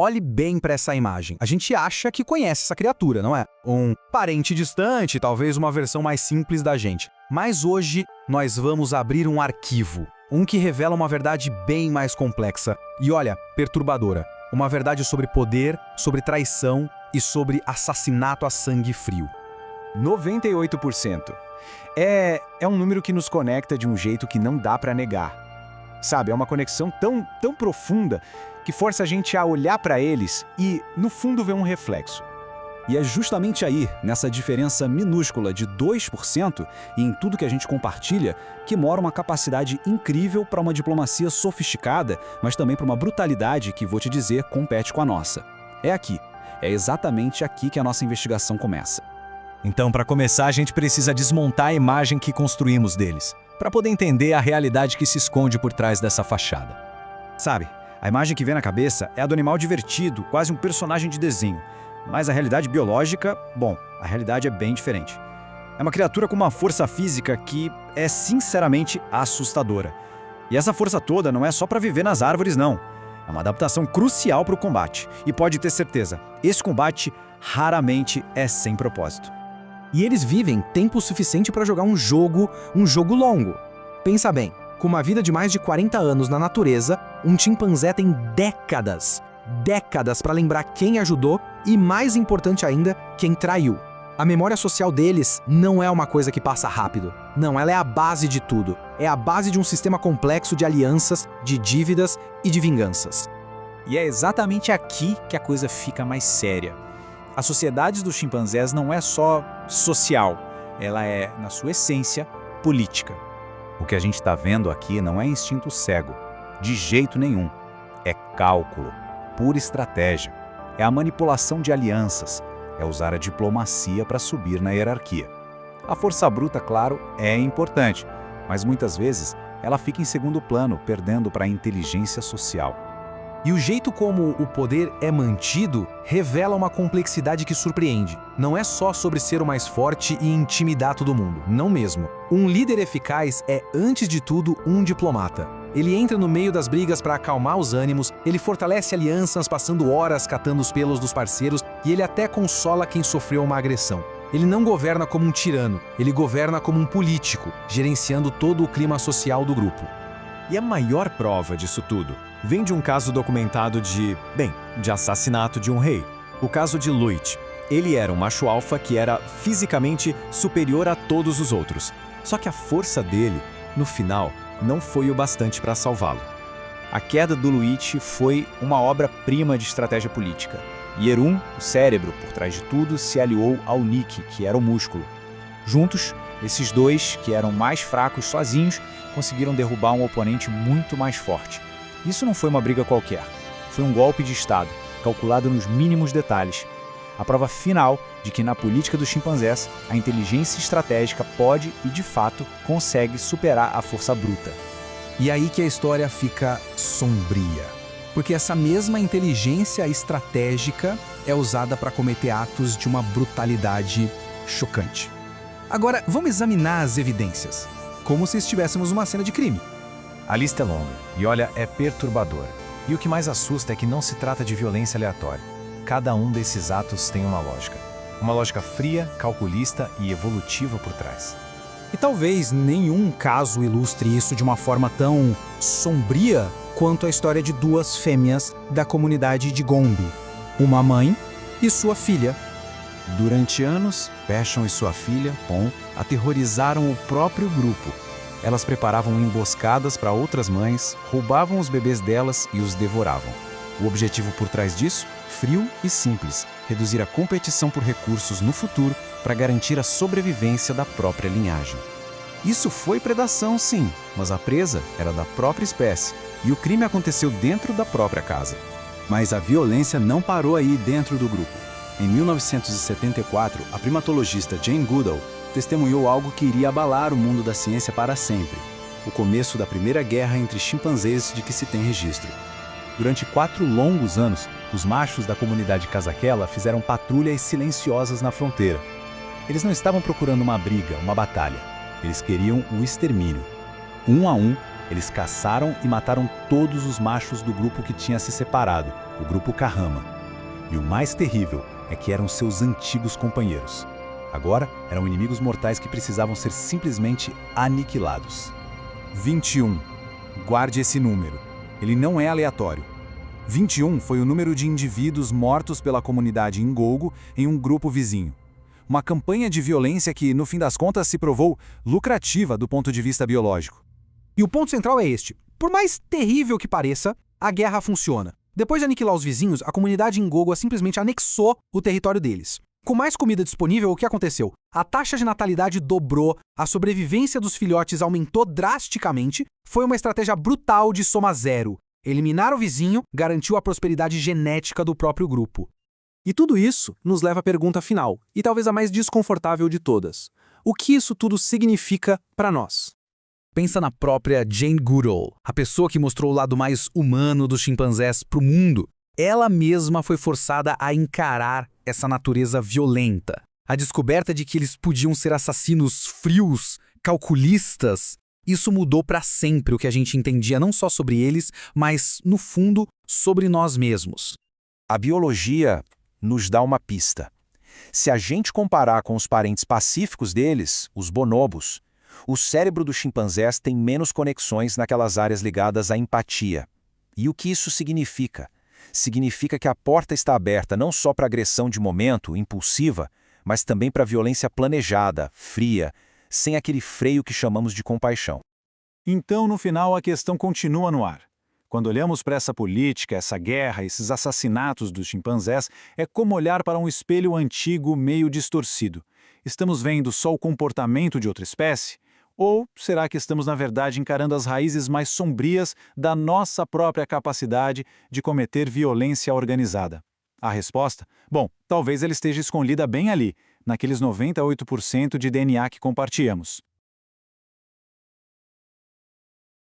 Olhe bem para essa imagem. A gente acha que conhece essa criatura, não é? Um parente distante, talvez uma versão mais simples da gente. Mas hoje nós vamos abrir um arquivo, um que revela uma verdade bem mais complexa e, olha, perturbadora. Uma verdade sobre poder, sobre traição e sobre assassinato a sangue frio. 98%. É um número que nos conecta de um jeito que não dá para negar. Sabe, é uma conexão tão profunda que força a gente a olhar para eles e, no fundo, ver um reflexo. E é justamente aí, nessa diferença minúscula de 2% e em tudo que a gente compartilha, que mora uma capacidade incrível para uma diplomacia sofisticada, mas também para uma brutalidade que, vou te dizer, compete com a nossa. É aqui. É exatamente aqui que a nossa investigação começa. Então, para começar, a gente precisa desmontar a imagem que construímos deles, para poder entender a realidade que se esconde por trás dessa fachada. Sabe, a imagem que vem na cabeça é a do animal divertido, quase um personagem de desenho. Mas a realidade biológica, bom, a realidade é bem diferente. É uma criatura com uma força física que é sinceramente assustadora. E essa força toda não é só para viver nas árvores, não. É uma adaptação crucial para o combate. E pode ter certeza, esse combate raramente é sem propósito. E eles vivem tempo suficiente para jogar um jogo longo. Pensa bem, com uma vida de mais de 40 anos na natureza, um chimpanzé tem décadas para lembrar quem ajudou e, mais importante ainda, quem traiu. A memória social deles não é uma coisa que passa rápido. Não, ela é a base de tudo. É a base de um sistema complexo de alianças, de dívidas e de vinganças. E é exatamente aqui que a coisa fica mais séria. A sociedade dos chimpanzés não é só social, ela é, na sua essência, política. O que a gente está vendo aqui não é instinto cego, de jeito nenhum. É cálculo, pura estratégia. É a manipulação de alianças, é usar a diplomacia para subir na hierarquia. A força bruta, claro, é importante, mas muitas vezes ela fica em segundo plano, perdendo para a inteligência social. E o jeito como o poder é mantido revela uma complexidade que surpreende. Não é só sobre ser o mais forte e intimidar todo mundo, não mesmo. Um líder eficaz é, antes de tudo, um diplomata. Ele entra no meio das brigas para acalmar os ânimos, ele fortalece alianças passando horas catando os pelos dos parceiros e ele até consola quem sofreu uma agressão. Ele não governa como um tirano, ele governa como um político, gerenciando todo o clima social do grupo. E a maior prova disso tudo vem de um caso documentado de assassinato de um rei. O caso de Luit. Ele era um macho alfa que era fisicamente superior a todos os outros. Só que a força dele, no final, não foi o bastante para salvá-lo. A queda do Luit foi uma obra-prima de estratégia política. Yerum, o cérebro por trás de tudo, se aliou ao Nikki, que era o músculo. Juntos, esses dois, que eram mais fracos sozinhos, conseguiram derrubar um oponente muito mais forte. Isso não foi uma briga qualquer. Foi um golpe de Estado, calculado nos mínimos detalhes. A prova final de que na política dos chimpanzés, a inteligência estratégica pode e, de fato, consegue superar a força bruta. E aí que a história fica sombria. Porque essa mesma inteligência estratégica é usada para cometer atos de uma brutalidade chocante. Agora, vamos examinar as evidências, como se estivéssemos numa cena de crime. A lista é longa e, olha, é perturbadora. E o que mais assusta é que não se trata de violência aleatória. Cada um desses atos tem uma lógica. Uma lógica fria, calculista e evolutiva por trás. E talvez nenhum caso ilustre isso de uma forma tão sombria quanto a história de duas fêmeas da comunidade de Gombe, uma mãe e sua filha. Durante anos, Passion e sua filha, Pom, aterrorizaram o próprio grupo. Elas preparavam emboscadas para outras mães, roubavam os bebês delas e os devoravam. O objetivo por trás disso? Frio e simples: reduzir a competição por recursos no futuro para garantir a sobrevivência da própria linhagem. Isso foi predação, sim, mas a presa era da própria espécie e o crime aconteceu dentro da própria casa. Mas a violência não parou aí dentro do grupo. Em 1974, a primatologista Jane Goodall testemunhou algo que iria abalar o mundo da ciência para sempre: o começo da primeira guerra entre chimpanzés de que se tem registro. Durante 4 longos anos, os machos da comunidade casaquela fizeram patrulhas silenciosas na fronteira. Eles não estavam procurando uma briga, uma batalha. Eles queriam o extermínio. Um a um, Eles caçaram e mataram todos os machos do grupo que tinha se separado, o grupo Kahama. E o mais terrível é que eram seus antigos companheiros. Agora, eram inimigos mortais que precisavam ser simplesmente aniquilados. 21. Guarde esse número. Ele não é aleatório. 21 foi o número de indivíduos mortos pela comunidade Ngogo em um grupo vizinho. Uma campanha de violência que, no fim das contas, se provou lucrativa do ponto de vista biológico. E o ponto central é este. Por mais terrível que pareça, a guerra funciona. Depois de aniquilar os vizinhos, a comunidade Ngogo simplesmente anexou o território deles. Com mais comida disponível, o que aconteceu? A taxa de natalidade dobrou, a sobrevivência dos filhotes aumentou drasticamente, foi uma estratégia brutal de soma zero. Eliminar o vizinho garantiu a prosperidade genética do próprio grupo. E tudo isso nos leva à pergunta final, e talvez a mais desconfortável de todas. O que isso tudo significa para nós? Pensa na própria Jane Goodall, a pessoa que mostrou o lado mais humano dos chimpanzés para o mundo. Ela mesma foi forçada a encarar essa natureza violenta. A descoberta de que eles podiam ser assassinos frios, calculistas, isso mudou para sempre o que a gente entendia não só sobre eles, mas, no fundo, sobre nós mesmos. A biologia nos dá uma pista. Se a gente comparar com os parentes pacíficos deles, os bonobos, o cérebro dos chimpanzés tem menos conexões naquelas áreas ligadas à empatia. E o que isso significa? Significa que a porta está aberta não só para agressão de momento, impulsiva, mas também para violência planejada, fria, sem aquele freio que chamamos de compaixão. Então, no final, a questão continua no ar. Quando olhamos para essa política, essa guerra, esses assassinatos dos chimpanzés, é como olhar para um espelho antigo meio distorcido. Estamos vendo só o comportamento de outra espécie? Ou será que estamos, na verdade, encarando as raízes mais sombrias da nossa própria capacidade de cometer violência organizada? A resposta? Bom, talvez ela esteja escondida bem ali, naqueles 98% de DNA que compartilhamos.